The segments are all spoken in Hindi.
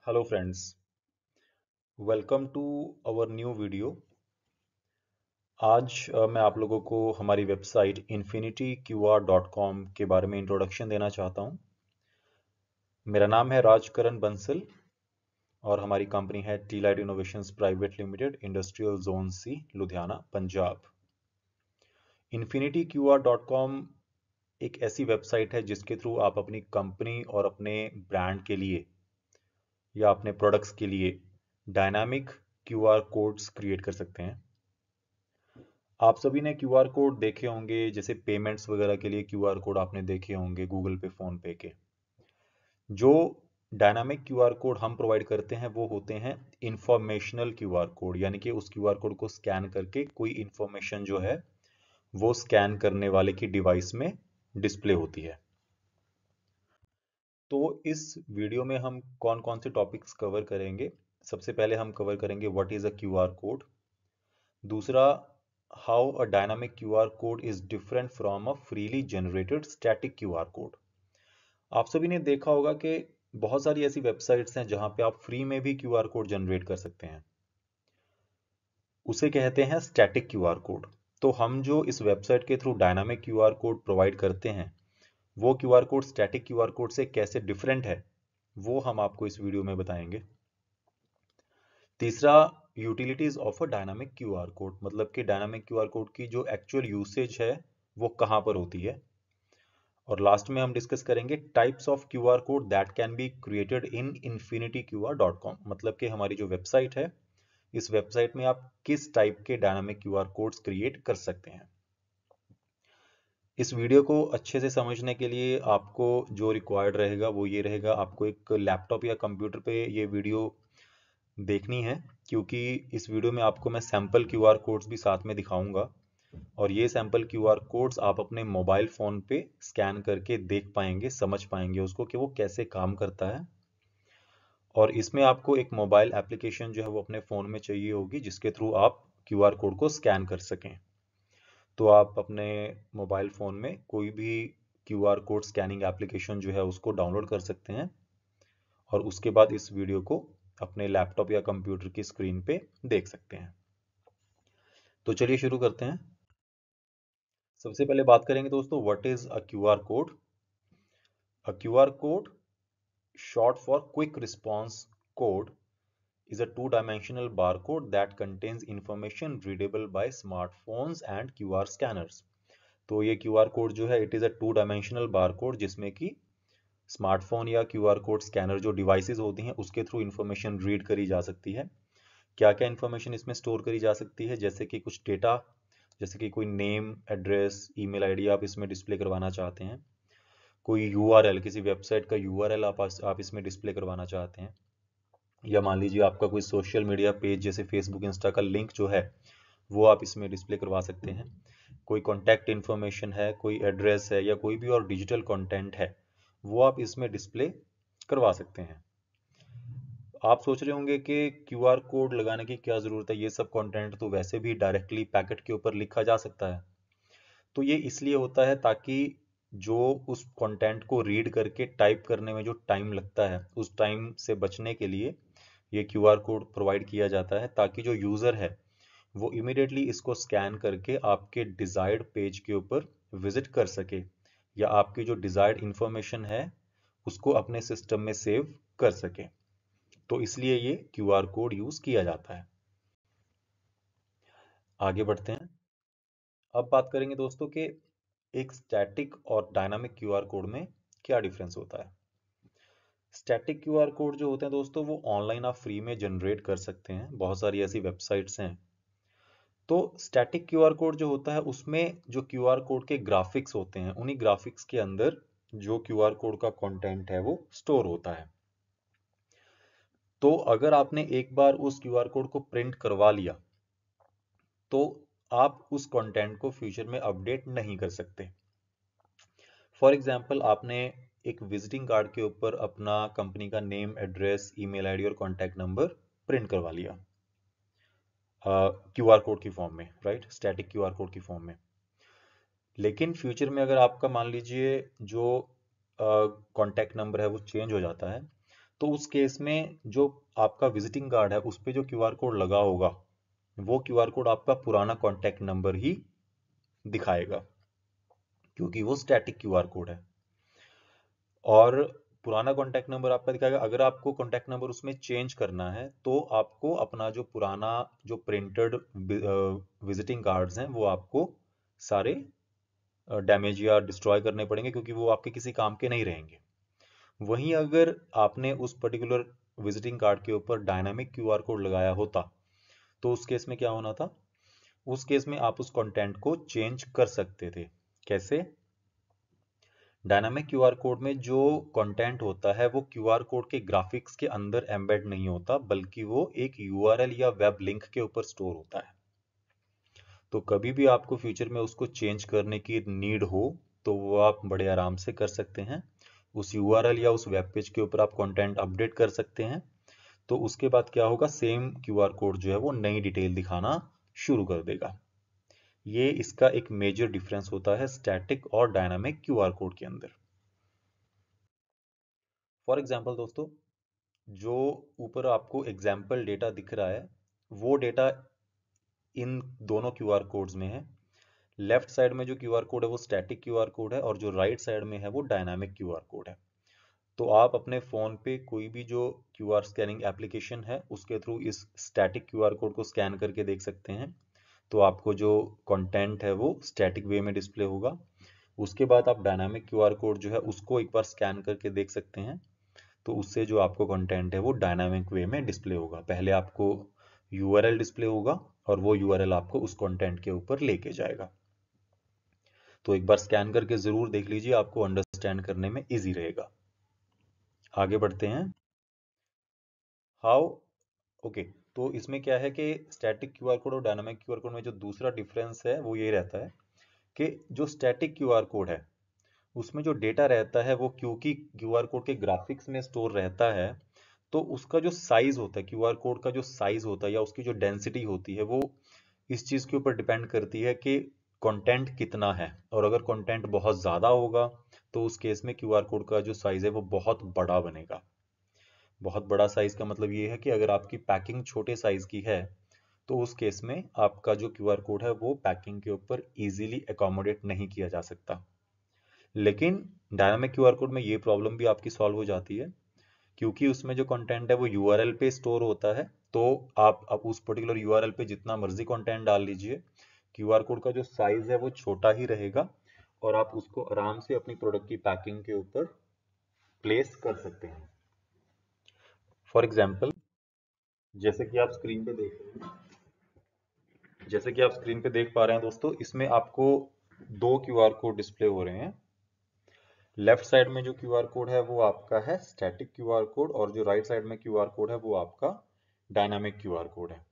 Hello friends, welcome to our new video. आज मैं आप लोगों को हमारी वेबसाइट infinityqr.com के बारे में इंट्रोडक्शन देना चाहता हूं। मेरा नाम है राजकरण बंसल और हमारी कंपनी है T light innovations private limited, industrial zone C, Ludhiana, Punjab. infinityqr.com एक ऐसी वेबसाइट है जिसके थ्रू आप अपनी कंपनी और अपने ब्रांड के लिए या अपने प्रोडक्ट्स के लिए डायनामिक क्यूआर कोड्स क्रिएट कर सकते हैं। आप सभी ने क्यूआर कोड देखे होंगे, जैसे पेमेंट्स वगैरह के लिए क्यूआर कोड आपने देखे होंगे गूगल पे, फोन पे के। जो डायनामिक क्यूआर कोड हम प्रोवाइड करते हैं वो होते हैं इंफॉर्मेशनल क्यूआर कोड, यानी कि उस क्यूआर कोड को स्कैन करके कोई इंफॉर्मेशन जो है वो स्कैन करने वाले की डिवाइस में डिस्प्ले होती है। तो इस वीडियो में हम कौन कौन से टॉपिक्स कवर करेंगे। सबसे पहले हम कवर करेंगे what is a QR code. दूसरा, how a dynamic QR code is different from a freely generated static QR code. आप सभी ने देखा होगा कि बहुत सारी ऐसी वेबसाइट्स हैं जहां पे आप फ्री में भी क्यूआर कोड जनरेट कर सकते हैं, उसे कहते हैं स्टैटिक क्यूआर कोड। तो हम जो इस वेबसाइट के through dynamic QR code provide करते हैं वो QR code static QR code से कैसे डिफरेंट है वो हम आपको इस वीडियो में बताएंगे। तीसरा, utilities of a dynamic QR code, मतलब कि डायनामिक क्यूआर कोड की जो एक्चुअल यूसेज है वो कहां पर होती है। और लास्ट में हम डिस्कस करेंगे types of QR code that can be created in infinityqr.com, मतलब कि हमारी जो वेबसाइट है, इस वेबसाइट में आप किस टाइप के डायनामिक क्यूआर कोड्स क्रिएट कर सकते हैं। इस वीडियो को अच्छे से समझने के लिए आपको जो रिक्वायर्ड रहेगा वो ये रहेगा, आपको एक लैपटॉप या कंप्यूटर पे ये वीडियो देखनी है, क्योंकि इस वीडियो में आपको मैं सैंपल क्यूआर कोड्स भी साथ में दिखाऊंगा और ये सैंपल क्यूआर कोड्स आप अपने मोबाइल फोन पे स्कैन करके देख पाएंगे, समझ पाएंगे उसको कि वो कैसे काम करता है। और इसमें आपको एक मोबाइल एप्लीकेशन जो है वो अपने फ़ोन में चाहिए होगी जिसके थ्रू आप क्यूआर कोड को स्कैन कर सकें। तो आप अपने मोबाइल फ़ोन में कोई भी क्यूआर कोड स्कैनिंग एप्लीकेशन जो है उसको डाउनलोड कर सकते हैं और उसके बाद इस वीडियो को अपने लैपटॉप या कंप्यूटर की स्क्रीन पे देख सकते हैं। तो चलिए शुरू करते हैं। सबसे पहले बात करेंगे दोस्तों, what is a QR code. A QR code, short for quick response code, is a two-dimensional barcode that contains information readable by smartphones and QR scanners। तो ये QR कोड जो है it is a two dimensional barcode जिसमें कि स्मार्टफोन या QR कोड स्कैनर जो डिवाइसेस होती हैं उसके थ्रू इंफॉर्मेशन रीड करी जा सकती है। क्या क्या इंफॉर्मेशन इसमें स्टोर करी जा सकती है, जैसे कि कुछ डेटा, जैसे कि कोई नेम, एड्रेस, ईमेल आईडी आप इसमें डिस्प्ले करवाना चाहते हैं, कोई यूआरएल, किसी वेबसाइट का यूआरएल आप इसमें डिस्प्ले करवाना चाहते हैं, या मान लीजिए आपका कोई सोशल मीडिया पेज जैसे फेसबुक, इंस्टा का लिंक जो है वो आप इसमें डिस्प्ले करवा सकते हैं। कोई कॉन्टैक्ट इन्फॉर्मेशन है, कोई एड्रेस है या कोई भी और डिजिटल कंटेंट है वो आप इसमें डिस्प्ले करवा सकते हैं। आप सोच रहे होंगे कि क्यूआर कोड लगाने की क्या ज़रूरत है, ये सब कंटेंट तो वैसे भी डायरेक्टली पैकेट के ऊपर लिखा जा सकता है। तो ये इसलिए होता है ताकि जो उस कंटेंट को रीड करके टाइप करने में जो टाइम लगता है उस टाइम से बचने के लिए ये क्यूआर कोड प्रोवाइड किया जाता है, ताकि जो यूज़र है वो इमिडिएटली इसको स्कैन करके आपके डिज़ायर्ड पेज के ऊपर विजिट कर सके या आपकी जो डिज़ायर्ड इंफॉर्मेशन है उसको अपने सिस्टम में सेव कर सके। तो इसलिए ये क्यूआर कोड यूज़ किया जाता है। आगे बढ़ते हैं। अब बात करेंगे दोस्तों कि एक स्टैटिक और डायनामिक क्यूआर कोड में क्या डिफरेंस होता है। स्टैटिक क्यूआर कोड जो होते हैं दोस्तों वो ऑनलाइन आप फ्री में जनरेट कर सकते हैं, बहुत सारी ऐसी वेबसाइट्स हैं। तो स्टैटिक क्यूआर कोड जो होता है उसमें जो क्यूआर कोड के ग्राफिक्स होते हैं उन्हीं ग्राफिक्स के अंदर जो क्यूआर कोड का कंटेंट है वो स्टोर होता है। तो अगर आपने एक बार उस क्यूआर कोड को प्रिंट करवा लिया तो आप उस कंटेंट को फ्यूचर में अपडेट नहीं कर सकते। फॉर एग्जाम्पल, आपने एक विजिटिंग कार्ड के ऊपर अपना कंपनी का नेम, एड्रेस, ईमेल आईडी और कॉन्टैक्ट नंबर प्रिंट करवा लिया क्यूआर कोड की फॉर्म में, राइट, स्टैटिक क्यूआर कोड की फॉर्म में। लेकिन फ्यूचर में अगर आपका मान लीजिए जो कॉन्टैक्ट नंबर है वो चेंज हो जाता है, तो उस केस में जो आपका विजिटिंग कार्ड है उस पर जो क्यूआर कोड लगा होगा वो क्यूआर कोड आपका पुराना कॉन्टैक्ट नंबर ही दिखाएगा, क्योंकि वो स्टैटिक क्यूआर कोड है। और पुराना कॉन्टैक्ट नंबर आपका दिखाएगा। अगर आपको कॉन्टैक्ट नंबर उसमें चेंज करना है तो आपको अपना जो पुराना जो प्रिंटेड विजिटिंग कार्ड्स हैं वो आपको सारे डैमेज या डिस्ट्रॉय करने पड़ेंगे, क्योंकि वो आपके किसी काम के नहीं रहेंगे। वहीं अगर आपने उस पर्टिकुलर विजिटिंग कार्ड के ऊपर डायनामिक क्यूआर कोड लगाया होता तो उस केस में क्या होना था, उस केस में आप उस कंटेंट को चेंज कर सकते थे। कैसे? डायनामिक क्यूआर कोड में जो कंटेंट होता है वो क्यूआर कोड के ग्राफिक्स के अंदर एम्बेड नहीं होता, बल्कि वो एक यूआरएल या वेब लिंक के ऊपर स्टोर होता है। तो कभी भी आपको फ्यूचर में उसको चेंज करने की नीड हो तो वो आप बड़े आराम से कर सकते हैं। उस यूआरएल या उस वेब पेज के ऊपर आप कंटेंट अपडेट कर सकते हैं। तो उसके बाद क्या होगा, सेम क्यूआर कोड जो है वो नई डिटेल दिखाना शुरू कर देगा। ये इसका एक मेजर डिफरेंस होता है स्टैटिक और डायनामिक क्यूआर कोड के अंदर। फॉर एग्जांपल दोस्तों, जो ऊपर आपको एग्जाम्पल डेटा दिख रहा है वो डेटा इन दोनों क्यूआर कोड्स में है। लेफ्ट साइड में जो क्यूआर कोड है वो स्टैटिक क्यूआर कोड है और जो राइट साइड में है वो डायनामिक क्यूआर कोड है। तो आप अपने फ़ोन पे कोई भी जो क्यूआर स्कैनिंग एप्लीकेशन है उसके थ्रू इस स्टैटिक क्यूआर कोड को स्कैन करके देख सकते हैं। तो आपको जो कंटेंट है वो स्टैटिक वे में डिस्प्ले होगा। उसके बाद आप डायनामिक क्यूआर कोड जो है उसको एक बार स्कैन करके देख सकते हैं। तो उससे जो आपको कंटेंट है वो डायनामिक वे में डिस्प्ले होगा। पहले आपको यूआरएल डिस्प्ले होगा और वो यूआरएल आपको उस कंटेंट के ऊपर लेके जाएगा। तो एक बार स्कैन करके ज़रूर देख लीजिए, आपको अंडरस्टैंड करने में इजी रहेगा। आगे बढ़ते हैं। हाउ ओके, तो इसमें क्या है कि स्टैटिक क्यूआर कोड और डायनामिक क्यूआर कोड में जो दूसरा डिफरेंस है वो ये रहता है कि जो स्टैटिक क्यूआर कोड है उसमें जो डेटा रहता है वो क्योंकि क्यूआर कोड के ग्राफिक्स में स्टोर रहता है, तो उसका जो साइज होता है, क्यूआर कोड का जो साइज होता है या उसकी जो डेंसिटी होती है वो इस चीज़ के ऊपर डिपेंड करती है कि कंटेंट कितना है। और अगर कंटेंट बहुत ज़्यादा होगा तो उस केस में क्यूआर कोड का जो साइज है वो बहुत बड़ा बनेगा। बहुत बड़ा साइज का मतलब ये है कि अगर आपकी पैकिंग छोटे साइज की है तो उस केस में आपका जो क्यूआर कोड है वो पैकिंग के ऊपर इजीली अकोमोडेट नहीं किया जा सकता। लेकिन डायनामिक क्यूआर कोड में ये प्रॉब्लम भी आपकी सॉल्व हो जाती है, क्योंकि उसमें जो कंटेंट है वो यूआरएल पे स्टोर होता है। तो आप उस पर्टिकुलर यूआरएल पे जितना मर्जी कंटेंट डाल लीजिए, क्यूआर कोड का जो साइज है वो छोटा ही रहेगा और आप उसको आराम से अपनी प्रोडक्ट की पैकिंग के ऊपर प्लेस कर सकते हैं। फॉर एग्जाम्पल, जैसे कि आप स्क्रीन पे देख रहे हैं जैसे कि आप स्क्रीन पे देख पा रहे हैं दोस्तों, इसमें आपको दो क्यूआर कोड डिस्प्ले हो रहे हैं। लेफ्ट साइड में जो क्यूआर कोड है वो आपका है स्टैटिक क्यूआर कोड और जो राइट साइड में क्यूआर कोड है वो आपका डायनामिक क्यूआर कोड है।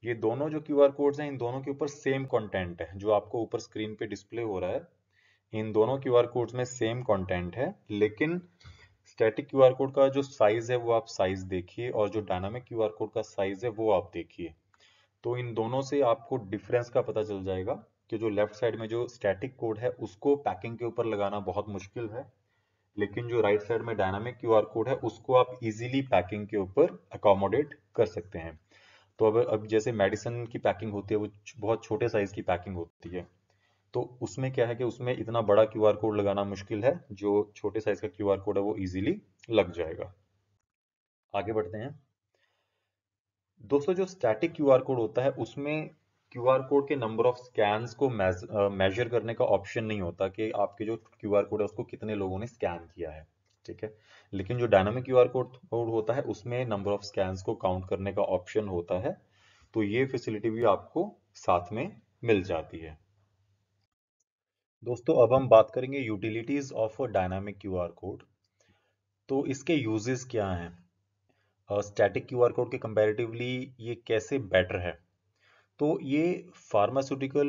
ये दोनों जो क्यूआर कोड्स हैं इन दोनों के ऊपर सेम कंटेंट है। जो आपको ऊपर स्क्रीन पे डिस्प्ले हो रहा है इन दोनों क्यूआर कोड्स में सेम कंटेंट है, लेकिन स्टैटिक क्यूआर कोड का जो साइज है वो आप साइज देखिए और जो डायनामिक क्यूआर कोड का साइज है वो आप देखिए। तो इन दोनों से आपको डिफरेंस का पता चल जाएगा कि जो लेफ्ट साइड में जो स्टैटिक कोड है उसको पैकिंग के ऊपर लगाना बहुत मुश्किल है, लेकिन जो राइट साइड में डायनामिक क्यूआर कोड है उसको आप इजीली पैकिंग के ऊपर अकोमोडेट कर सकते हैं। तो अब जैसे मेडिसिन की पैकिंग होती है वो बहुत छोटे साइज की पैकिंग होती है, तो उसमें क्या है कि उसमें इतना बड़ा क्यूआर कोड लगाना मुश्किल है। जो छोटे साइज का क्यूआर कोड है वो इजीली लग जाएगा। आगे बढ़ते हैं दोस्तों। जो स्टैटिक क्यूआर कोड होता है उसमें क्यूआर कोड के नंबर ऑफ स्कैन्स को मेजर करने का ऑप्शन नहीं होता कि आपके जो क्यूआर कोड है उसको कितने लोगों ने स्कैन किया है, ठीक है। लेकिन जो डायनामिक क्यूआर कोड होता है उसमें नंबर ऑफ स्कैन्स को काउंट करने का ऑप्शन होता है। तो ये फैसिलिटी भी आपको साथ में मिल जाती है। दोस्तों अब हम बात करेंगे utilities of a dynamic QR code. तो इसके यूजेस क्या हैं स्टैटिक क्यूआर कोड के कंपैरेटिवली, ये कैसे बेटर है। तो ये फार्मास्यूटिकल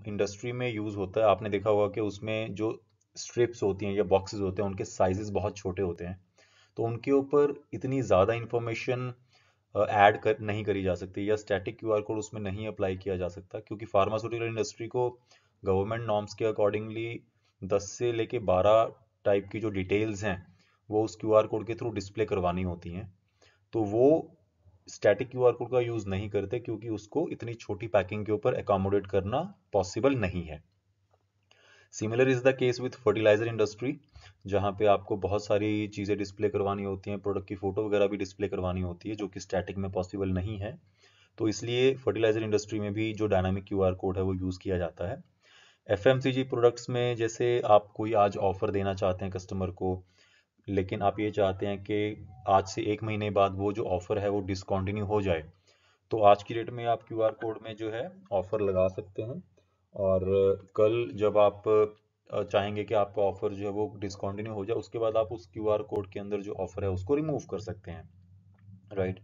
इंडस्ट्री में यूज होता है। आपने देखा होगा कि उसमें जो स्ट्रिप्स होती हैं या बॉक्सेस होते हैं उनके साइजेस बहुत छोटे होते हैं, तो उनके ऊपर इतनी ज़्यादा इंफॉर्मेशन ऐड नहीं करी जा सकती या स्टैटिक क्यूआर कोड उसमें नहीं अप्लाई किया जा सकता, क्योंकि फार्मास्यूटिकल इंडस्ट्री को गवर्नमेंट नॉर्म्स के अकॉर्डिंगली 10 से लेके 12 टाइप की जो डिटेल्स हैं वो उस क्यूआर कोड के थ्रू डिस्प्ले करवानी होती हैं, तो वो स्टैटिक क्यूआर कोड का यूज नहीं करते, क्योंकि उसको इतनी छोटी पैकिंग के ऊपर एकोमोडेट करना पॉसिबल नहीं है। Similar is the case with fertiliser industry, जहाँ पे आपको बहुत सारी चीज़ें डिस्प्ले करवानी होती हैं, प्रोडक्ट की फोटो वगैरह भी डिस्प्ले करवानी होती है, जो कि स्टैटिक में पॉसिबल नहीं है। तो इसलिए फर्टिलाइजर इंडस्ट्री में भी जो डायनामिक क्यूआर कोड है वो यूज़ किया जाता है। एफएमसीजी प्रोडक्ट्स में जैसे आप कोई आज ऑफर देना चाहते हैं कस्टमर को, लेकिन आप ये चाहते हैं कि आज से 1 महीने बाद वो जो ऑफर है वो डिसकंटिन्यू हो जाए, तो आज की डेट में आप क्यूआर कोड में जो है ऑफर लगा सकते हैं, और कल जब आप चाहेंगे कि आपका ऑफर जो है वो डिसकंटिन्यू हो जाए, उसके बाद आप उस क्यूआर कोड के अंदर जो ऑफर है उसको रिमूव कर सकते हैं, राइट।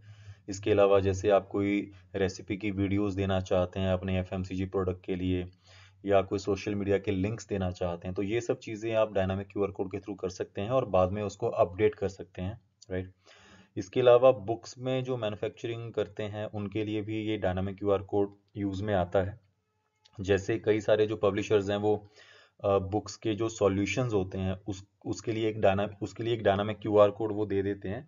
इसके अलावा जैसे आप कोई रेसिपी की वीडियोस देना चाहते हैं अपने एफएमसीजी प्रोडक्ट के लिए, या कोई सोशल मीडिया के लिंक्स देना चाहते हैं, तो ये सब चीज़ें आप डायनामिक क्यूआर कोड के थ्रू कर सकते हैं और बाद में उसको अपडेट कर सकते हैं, राइट। इसके अलावा बुक्स में जो मैन्युफैक्चरिंग करते हैं उनके लिए भी ये डायनामिक क्यूआर कोड यूज़ में आता है। जैसे कई सारे जो पब्लिशर्स हैं वो बुक्स के जो सॉल्यूशंस होते हैं उसके लिए एक डायनामिक क्यूआर कोड वो दे देते हैं,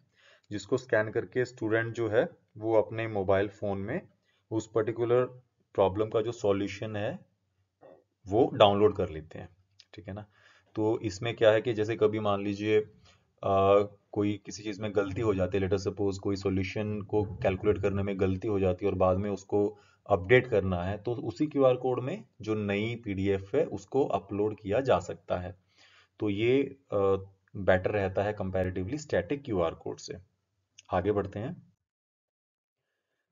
जिसको स्कैन करके स्टूडेंट जो है वो अपने मोबाइल फ़ोन में उस पर्टिकुलर प्रॉब्लम का जो सॉल्यूशन है वो डाउनलोड कर लेते हैं, ठीक है ना। तो इसमें क्या है कि जैसे कभी मान लीजिए कोई किसी चीज़ में गलती हो जाती है, लेटर सपोज कोई सॉल्यूशन को कैलकुलेट करने में गलती हो जाती है और बाद में उसको अपडेट करना है, तो उसी क्यूआर कोड में जो नई पीडीएफ है उसको अपलोड किया जा सकता है। तो ये बेटर रहता है कंपैरेटिवली स्टैटिक क्यूआर कोड से। आगे बढ़ते हैं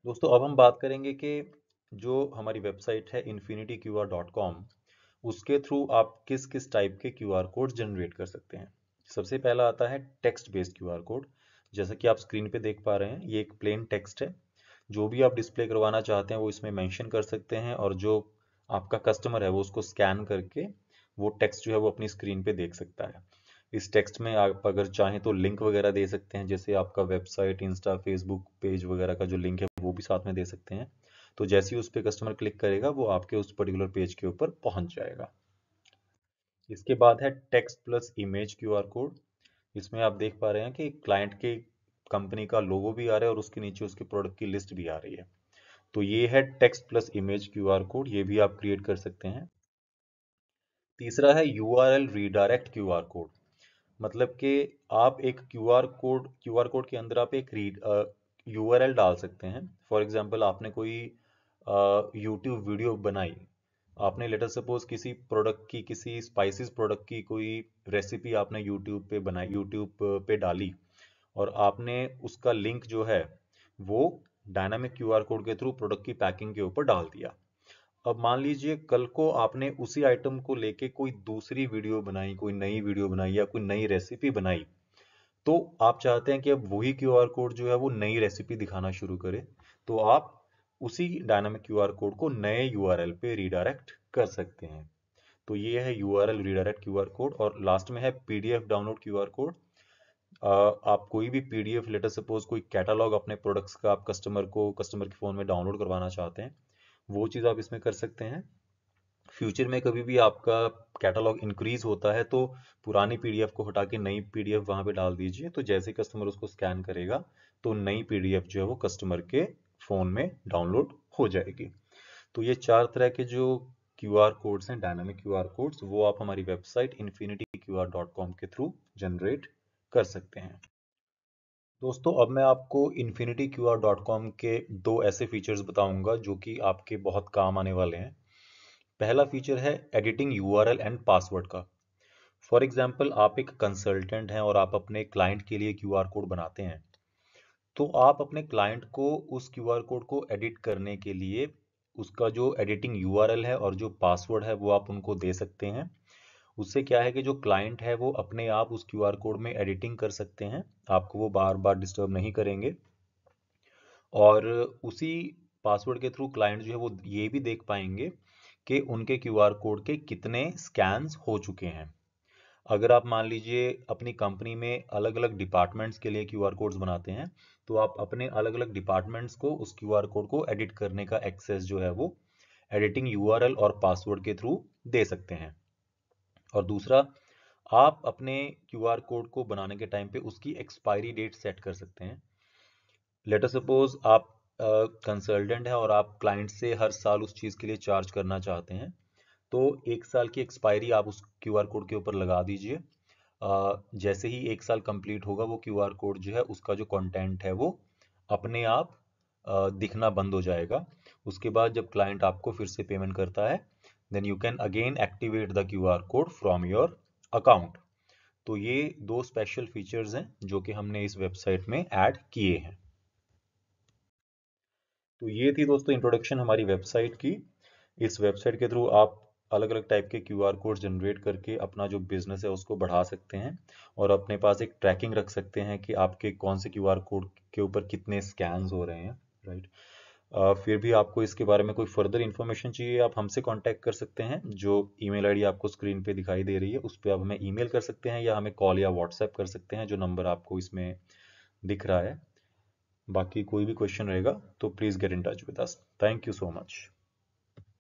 दोस्तों। अब हम बात करेंगे कि जो हमारी वेबसाइट है infinityqr.com, उसके थ्रू आप किस किस टाइप के क्यूआर कोड जनरेट कर सकते हैं। सबसे पहला आता है टेक्स्ट बेस्ड क्यूआर कोड। जैसा कि आप स्क्रीन पे देख पा रहे हैं, ये एक प्लेन टेक्स्ट है। जो भी आप डिस्प्ले करवाना चाहते हैं वो इसमें मेंशन कर सकते हैं, और जो आपका कस्टमर है वो उसको स्कैन करके वो टेक्स्ट जो है वो अपनी स्क्रीन पे देख सकता है। इस टेक्स्ट में आप अगर चाहें तो लिंक वगैरह दे सकते हैं, जैसे आपका वेबसाइट, इंस्टा, फेसबुक पेज वगैरह का जो लिंक है वो भी साथ में दे सकते हैं। तो जैसे ही उस पर कस्टमर क्लिक करेगा वो आपके उस पर्टिकुलर पेज के ऊपर पहुंच जाएगा। इसके बाद है text plus image QR code. इसमें आप देख पा रहे हैं कि क्लाइंट के कंपनी का लोगो भी आ रहा है और उसके नीचे उसके प्रोडक्ट की लिस्ट भी आ रही है। तो ये है text plus image QR code, ये भी आप क्रिएट कर सकते हैं। तीसरा है यूआरएल रीडायरेक्ट क्यूआर कोड। मतलब कि आप एक क्यूआर कोड के अंदर आप एक यूआरएल डाल सकते हैं। फॉर एग्जांपल आपने कोई यूट्यूब वीडियो बनाई, आपने लेटर सपोज किसी प्रोडक्ट की, किसी स्पाइसेस प्रोडक्ट की कोई रेसिपी आपने यूट्यूब पे बनाई, यूट्यूब पे डाली, और आपने उसका लिंक जो है वो डायनामिक क्यूआर कोड के थ्रू प्रोडक्ट की पैकिंग के ऊपर डाल दिया। अब मान लीजिए कल को आपने उसी आइटम को लेके कोई दूसरी वीडियो बनाई, कोई नई वीडियो बनाई या कोई नई रेसिपी बनाई, तो आप चाहते हैं कि अब वही क्यूआर कोड जो है वो नई रेसिपी दिखाना शुरू करे, तो आप उसी डायनामिक क्यूआर कोड को नए यूआरएल पे रीडायरेक्ट कर सकते हैं। तो ये है यूआरएल रीडायरेक्ट क्यूआर कोड। और लास्ट में है पीडीएफ डाउनलोड क्यूआर कोड। आप कोई भी पीडीएफ, लेटर सपोज कोई कैटलॉग अपने प्रोडक्ट्स का आप कस्टमर के फ़ोन में डाउनलोड करवाना चाहते हैं, वो चीज़ आप इसमें कर सकते हैं। फ्यूचर में कभी भी आपका कैटलॉग इंक्रीज होता है तो पुरानी पीडीएफ को हटा के नई पीडीएफ वहां पे डाल दीजिए, तो जैसे कस्टमर उसको स्कैन करेगा तो नई पीडीएफ जो है वो कस्टमर के फ़ोन में डाउनलोड हो जाएगी। तो ये 4 तरह के जो क्यूआर कोड्स हैं, डायनामिक क्यूआर कोड्स, वो आप हमारी वेबसाइट infinityqr.com के थ्रू जनरेट कर सकते हैं। दोस्तों अब मैं आपको infinityqr.com के 2 ऐसे फीचर्स बताऊंगा जो कि आपके बहुत काम आने वाले हैं। पहला फीचर है एडिटिंग यूआरएल एंड पासवर्ड का। फॉर एग्जांपल आप एक कंसल्टेंट हैं और आप अपने क्लाइंट के लिए क्यूआर कोड बनाते हैं, तो आप अपने क्लाइंट को उस क्यूआर कोड को एडिट करने के लिए उसका जो एडिटिंग यूआरएल है और जो पासवर्ड है वो आप उनको दे सकते हैं। उससे क्या है कि जो क्लाइंट है वो अपने आप उस क्यूआर कोड में एडिटिंग कर सकते हैं, आपको वो बार बार डिस्टर्ब नहीं करेंगे। और उसी पासवर्ड के थ्रू क्लाइंट जो है वो ये भी देख पाएंगे कि उनके क्यूआर कोड के कितने स्कैन्स हो चुके हैं। अगर आप मान लीजिए अपनी कंपनी में अलग अलग डिपार्टमेंट्स के लिए क्यूआर कोड्स बनाते हैं, तो आप अपने अलग अलग डिपार्टमेंट्स को उस क्यूआर कोड को एडिट करने का एक्सेस जो है वो एडिटिंग यूआरएल और पासवर्ड के थ्रू दे सकते हैं। और दूसरा, आप अपने क्यूआर कोड को बनाने के टाइम पे उसकी एक्सपायरी डेट सेट कर सकते हैं। लेट अस सपोज आप कंसल्टेंट है और आप क्लाइंट से हर साल उस चीज़ के लिए चार्ज करना चाहते हैं, तो 1 साल की एक्सपायरी आप उस क्यूआर कोड के ऊपर लगा दीजिए। जैसे ही 1 साल कंप्लीट होगा वो क्यूआर कोड जो है उसका जो कंटेंट है वो अपने आप दिखना बंद हो जाएगा। उसके बाद जब क्लाइंट आपको फिर से पेमेंट करता है, then you can again activate the QR code from your account. तो ये 2 स्पेशल फीचर्स हैं जो कि हमने इस वेबसाइट में ऐड किए हैं। तो ये थी दोस्तों इंट्रोडक्शन हमारी वेबसाइट की। इस वेबसाइट के थ्रू आप अलग अलग टाइप के क्यूआर कोड जनरेट करके अपना जो बिजनेस है उसको बढ़ा सकते हैं और अपने पास एक ट्रैकिंग रख सकते हैं कि आपके कौन से क्यूआर कोड के ऊपर कितने स्कैन्स हो रहे हैं, राइट। फिर भी आपको इसके बारे में कोई फर्दर इन्फॉर्मेशन चाहिए, आप हमसे कांटेक्ट कर सकते हैं। जो ईमेल आईडी आपको स्क्रीन पे दिखाई दे रही है उस पर आप हमें ईमेल कर सकते हैं या हमें कॉल या व्हाट्सएप कर सकते हैं, जो नंबर आपको इसमें दिख रहा है। बाकी कोई भी क्वेश्चन रहेगा तो please get in touch with us. Thank you so much.